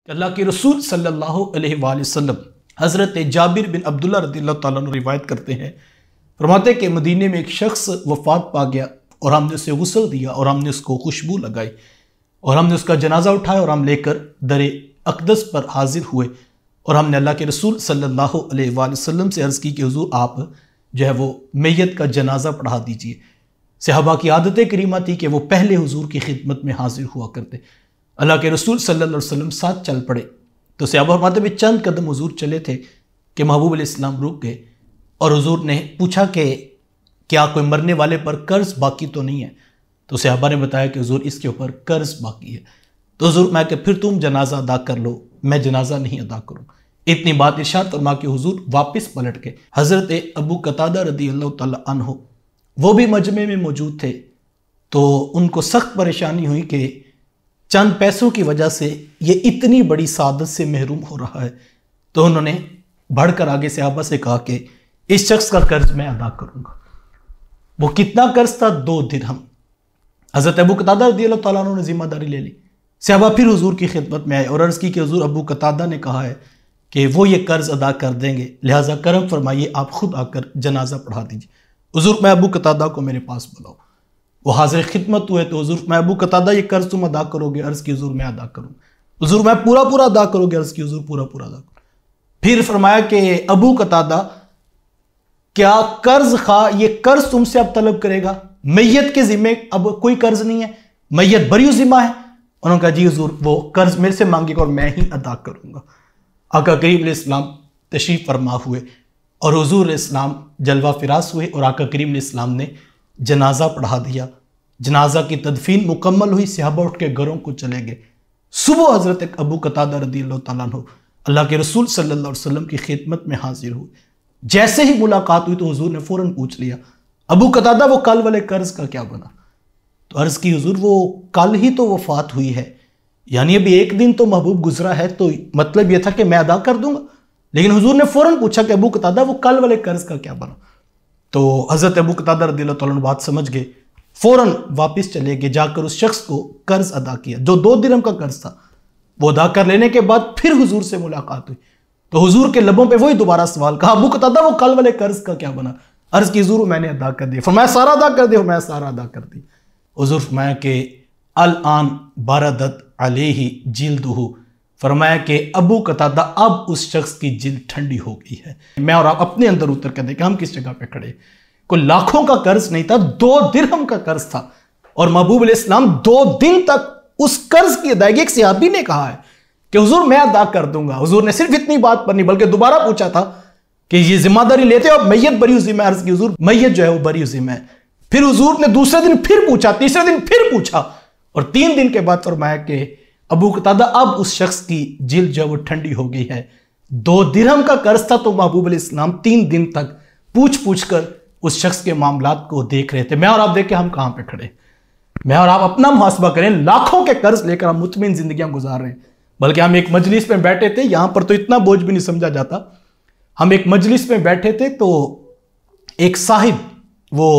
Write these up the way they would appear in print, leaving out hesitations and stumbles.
کہ اللہ کے رسول صلی اللہ علیہ وآلہ وسلم حضرت جابر بن عبداللہ رضی اللہ تعالیٰ عنہ روایت کرتے ہیں، فرماتے کہ مدینے میں ایک شخص وفات پا گیا اور ہم نے اسے غسل دیا اور ہم نے اس کو خوشبو لگائی اور ہم نے اس کا جنازہ اٹھایا اور ہم لے کر در اقدس پر حاضر ہوئے اور ہم نے اللہ کے رسول صلی اللہ علیہ وآلہ وسلم سے عرض کی کہ حضور آپ جو ہے وہ میت کا جنازہ پڑھا دیجئے۔ صحابہ کی عادت کریمہ تھی کہ وہ پہلے حضور کی خدمت میں حاضر ہوا کرتے۔ اللہ کے رسول صلی اللہ علیہ وسلم ساتھ چل پڑے تو صحابہ فرماتے ہیں چند قدم حضور چلے تھے کہ محبوب علیہ السلام رک گئے اور حضور نے پوچھا کہ کیا کوئی مرنے والے پر قرض باقی تو نہیں ہے؟ تو صحابہ نے بتایا کہ حضور اس کے اوپر قرض باقی ہے۔ تو حضور میں کہ پھر تم جنازہ ادا کر لو، میں جنازہ نہیں ادا کروں۔ اتنی بات ارشاد فرما کے حضور واپس پلٹ کے حضرت ابو قتادہ رضی اللہ تعالیٰ عنہ وہ بھی مجمع میں موجود تھے تو ان کو سخت پریشانی ہوئی کہ چند پیسوں کی وجہ سے یہ اتنی بڑی سعادت سے محروم ہو رہا ہے، تو انہوں نے بڑھ کر آگے صحابہ سے کہا کہ اس شخص کا قرض میں ادا کروں گا۔ وہ کتنا قرض تھا؟ 2 درہم۔ حضرت ابو قتادہ رضی اللہ تعالیٰ عنہ نے ذمہ داری لے لی۔ صحابہ پھر حضور کی خدمت میں آئے اور عرض کی کہ حضور ابو قتادہ نے کہا ہے کہ وہ یہ قرض ادا کر دیں گے، لہٰذا کرم فرمائیے آپ خود آ کر جنازہ پڑھا دیجیے۔ حضور میں ابو قتادہ کو میرے پاس بلاؤ۔ وہ حاضر خدمت ہوئے تو حضور میں ابو قتادہ یہ قرض تم ادا کرو گے؟ عرض کی حضور میں ادا کروں۔ حضور میں پورا ادا کرو گے؟ عرض کی حضور پورا ادا کروں۔ پھر فرمایا کہ ابو قتادہ کیا قرض خواہ یہ قرض تم سے اب طلب کرے گا؟ میت کے ذمے اب کوئی قرض نہیں ہے، میت بری ذمہ ہے۔ انہوں نے کہا جی حضور وہ قرض میرے سے مانگے گا اور میں ہی ادا کروں گا۔ آقا کریم علیہ السلام تشریف فرما ہوئے اور حضور علیہ السلام جلوہ فراز ہوئے اور آقا کریم علیہ السلام نے جنازہ پڑھا دیا۔ جنازہ کی تدفین مکمل ہوئی، صحابہ اٹھ کے گھروں کو چلے گئے۔ صبح حضرت ابو قتادہ رضی اللہ تعالیٰ عنہ اللہ کے رسول صلی اللہ علیہ وسلم کی خدمت میں حاضر ہوئے۔ جیسے ہی ملاقات ہوئی تو حضور نے فوراً پوچھ لیا ابو قتادہ وہ کل والے قرض کا کیا بنا؟ تو عرض کی حضور وہ کل ہی تو وفات ہوئی ہے، یعنی ابھی 1 دن تو محبوب گزرا ہے، تو مطلب یہ تھا کہ میں ادا کر دوں گا۔ لیکن حضور نے فوراً پوچھا کہ ابو قتادہ وہ کل والے قرض کا کیا بنا؟ تو حضرت ابو قتادہ رضی اللہ تعالیٰ عنہ بات سمجھ گئے، فوراً واپس چلے گئے، جا کر اس شخص کو قرض ادا کیا جو 2 درہم کا قرض تھا۔ وہ ادا کر لینے کے بعد پھر حضور سے ملاقات ہوئی تو حضور کے لبوں پہ وہی دوبارہ سوال، کہا ابو قتادہ وہ کل والے قرض کا کیا بنا؟ عرض کی حضور میں نے ادا کر دیا۔ فرمایا سارا ادا کر دیا؟ میں سارا ادا کر دی۔ حضور فرمایا کہ الان بردت علیہ جلدہ، فرمایا کہ ابو قتادہ اب اس شخص کی جلد ٹھنڈی ہو گئی ہے۔ میں اور آپ اپنے اندر اتر کر دیکھیں ہم کس جگہ پہ کھڑے، کوئی لاکھوں کا قرض نہیں تھا، 2 درہم کا قرض تھا اور محبوب علیہ السلام 2 دن تک اس قرض کی ادائیگی، ایک صحابی نے کہا ہے کہ حضور میں ادا کر دوں گا۔ حضور نے صرف اتنی بات پر نہیں بلکہ دوبارہ پوچھا تھا کہ یہ ذمہ داری لیتے ہو؟ میت بری ذمہ ہے؟ عرض کی حضور میت جو ہے وہ بری ذمہ ہے۔ پھر حضور نے دوسرے دن پھر پوچھا، تیسرے دن پھر پوچھا اور 3 دن کے بعد فرمایا کہ ابو قتادہ اب اس شخص کی جلد جو ہے وہ ٹھنڈی ہو گئی ہے۔ 2 درہم کا قرض تھا تو محبوب علیہ السلام 3 دن تک پوچھ کر اس شخص کے معاملات کو دیکھ رہے تھے۔ میں اور آپ دیکھیں ہم کہاں پہ کھڑے، میں اور آپ اپنا محاسبہ کریں، لاکھوں کے قرض لے کر ہم مطمئن زندگیاں گزار رہے ہیں، بلکہ ہم ایک مجلس میں بیٹھے تھے، یہاں پر تو اتنا بوجھ بھی نہیں سمجھا جاتا۔ ہم ایک مجلس میں بیٹھے تھے تو ایک صاحب وہ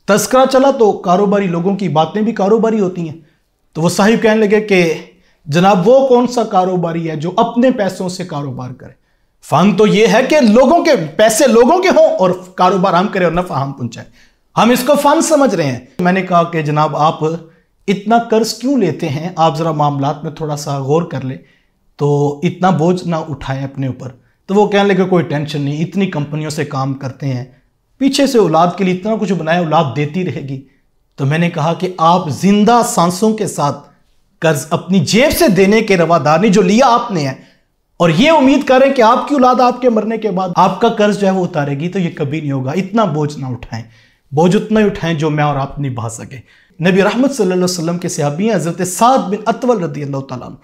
تذکرہ چلا تو کاروباری لوگوں کی باتیں بھی کاروباری ہوتی ہیں، تو وہ صاحب کہنے لگے کہ جناب وہ کون سا کاروباری ہے جو اپنے پیسوں سے کاروبار کرے؟ فن تو یہ ہے کہ لوگوں کے پیسے لوگوں کے ہوں اور کاروبار ہم کریں اور نفع ہم پہنچائیں، ہم اس کو فن سمجھ رہے ہیں۔ میں نے کہا کہ جناب آپ اتنا قرض کیوں لیتے ہیں؟ آپ ذرا معاملات میں تھوڑا سا غور کر لیں تو اتنا بوجھ نہ اٹھائیں اپنے اوپر۔ تو وہ کہنے لگے کوئی ٹینشن نہیں، اتنی کمپنیوں سے کام کرتے ہیں، پیچھے سے اولاد کے لیے اتنا کچھ بنایا، اولاد دیتی رہے گی۔ تو میں نے کہا کہ آپ زندہ سانسوں کے ساتھ قرض اپنی جیب سے دینے کے روادار نہیں، جو لیا آپ نے ہے، اور یہ امید کریں کہ آپ کی اولاد آپ کے مرنے کے بعد آپ کا قرض جو ہے وہ اتارے گی، تو یہ کبھی نہیں ہوگا۔ اتنا بوجھ نہ اٹھائیں، بوجھ اتنا ہی اٹھائیں جو میں اور آپ نبھا سکیں۔ نبی رحمت صلی اللہ علیہ وسلم کے صحابی ہیں حضرت سعد بن اطول رضی اللہ تعالیٰ عنہ،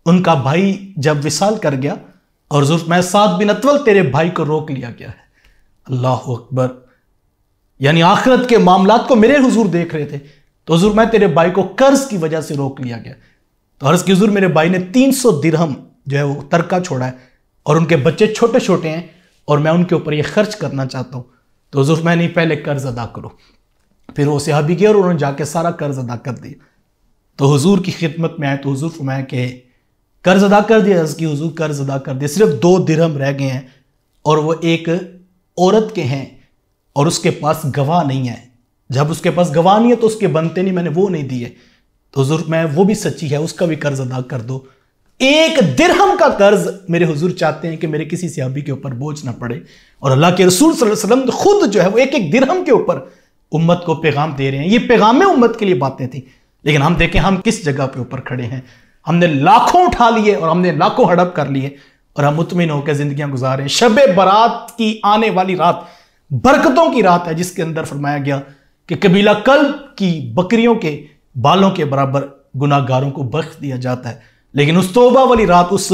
ان کا بھائی جب وصال کر گیا اور حضور میں سعد بن اطول تیرے بھائی کو روک لیا گیا ہے۔ اللہ اکبر، یعنی آخرت کے معاملات کو میرے حضور دیکھ رہے تھے، تو حضور میں تیرے بھائی کو قرض کی وجہ سے روک لیا گیا۔ تو عرض کی حضور میرے بھائی نے 300 درہم جو ہے وہ ترکہ چھوڑا ہے اور ان کے بچے چھوٹے چھوٹے ہیں اور میں ان کے اوپر یہ خرچ کرنا چاہتا ہوں، تو حضور میں نہیں پہلے قرض ادا کرو۔ پھر وہ صحابی گئے اور انہوں نے جا کے سارا قرض ادا کر دیا۔ تو حضور کی خدمت میں آئے تو حضور فرمایا کہ قرض ادا کر دیا، عرض کی حضور قرض ادا کر دیا، صرف 2 درہم رہ گئے ہیں اور وہ ایک عورت کے ہیں اور اس کے پاس گواہ نہیں ہے، جب اس کے پاس گواہ نہیں ہے تو اس کے بنتے نہیں، میں نے وہ نہیں دیے، تو حضور میں وہ بھی سچی ہے، اس کا بھی قرض ادا کر دو۔ 1 درہم کا قرض میرے حضور چاہتے ہیں کہ میرے کسی صحابی کے اوپر بوجھ نہ پڑے، اور اللہ کے رسول صلی اللہ علیہ وسلم خود جو ہے وہ 1 درہم کے اوپر امت کو پیغام دے رہے ہیں۔ یہ پیغام امت کے لیے باتیں تھیں، لیکن ہم دیکھیں ہم کس جگہ پہ اوپر کھڑے ہیں، ہم نے لاکھوں اٹھا لیے اور ہم نے لاکھوں ہڑپ کر لیے اور ہم مطمئن ہو کے زندگیاں گزارے۔ شب برات کی آنے والی رات برکتوں کی رات ہے، جس کے اندر فرمایا گیا کہ قبیلہ کلب کی بکریوں کے بالوں کے برابر گناہ گاروں کو بخش دیا جاتا ہے، لیکن اس توبہ والی رات، اس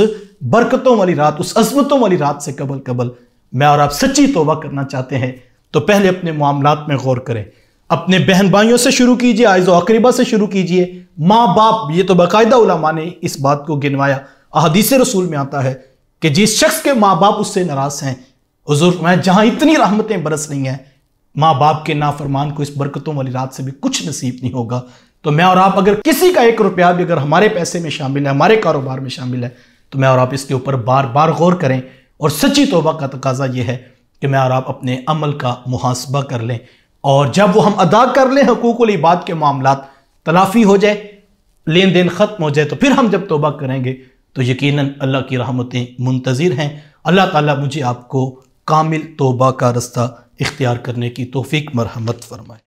برکتوں والی رات، اس عظمتوں والی رات سے قبل میں اور آپ سچی توبہ کرنا چاہتے ہیں تو پہلے اپنے معاملات میں غور کریں، اپنے بہن بھائیوں سے شروع کیجئے، اعزا و اقربا سے شروع کیجئے، ماں باپ، یہ تو باقاعدہ علماء نے اس بات کو گنوایا، احادیث رسول میں آتا ہے کہ جس شخص کے ماں باپ اس سے ناراض ہیں، حضور میں جہاں اتنی رحمتیں برس رہی ہیں، ماں باپ کے نافرمان کو اس برکتوں والی رات سے بھی کچھ نصیب نہیں ہوگا۔ تو میں اور آپ اگر کسی کا 1 روپیہ بھی اگر ہمارے پیسے میں شامل ہے، ہمارے کاروبار میں شامل ہے، تو میں اور آپ اس کے اوپر بار بار غور کریں، اور سچی توبہ کا تقاضا یہ ہے کہ میں اور آپ اپنے عمل کا محاسبہ کر لیں، اور جب وہ ہم ادا کر لیں حقوق العباد کے معاملات تلافی ہو جائے، لین دین ختم ہو جائے، تو پھر ہم جب توبہ کریں گے تو یقیناً اللہ کی رحمتیں منتظر ہیں۔ اللہ تعالیٰ مجھے آپ کو کامل توبہ کا رستہ اختیار کرنے کی توفیق مرحمت فرمائے۔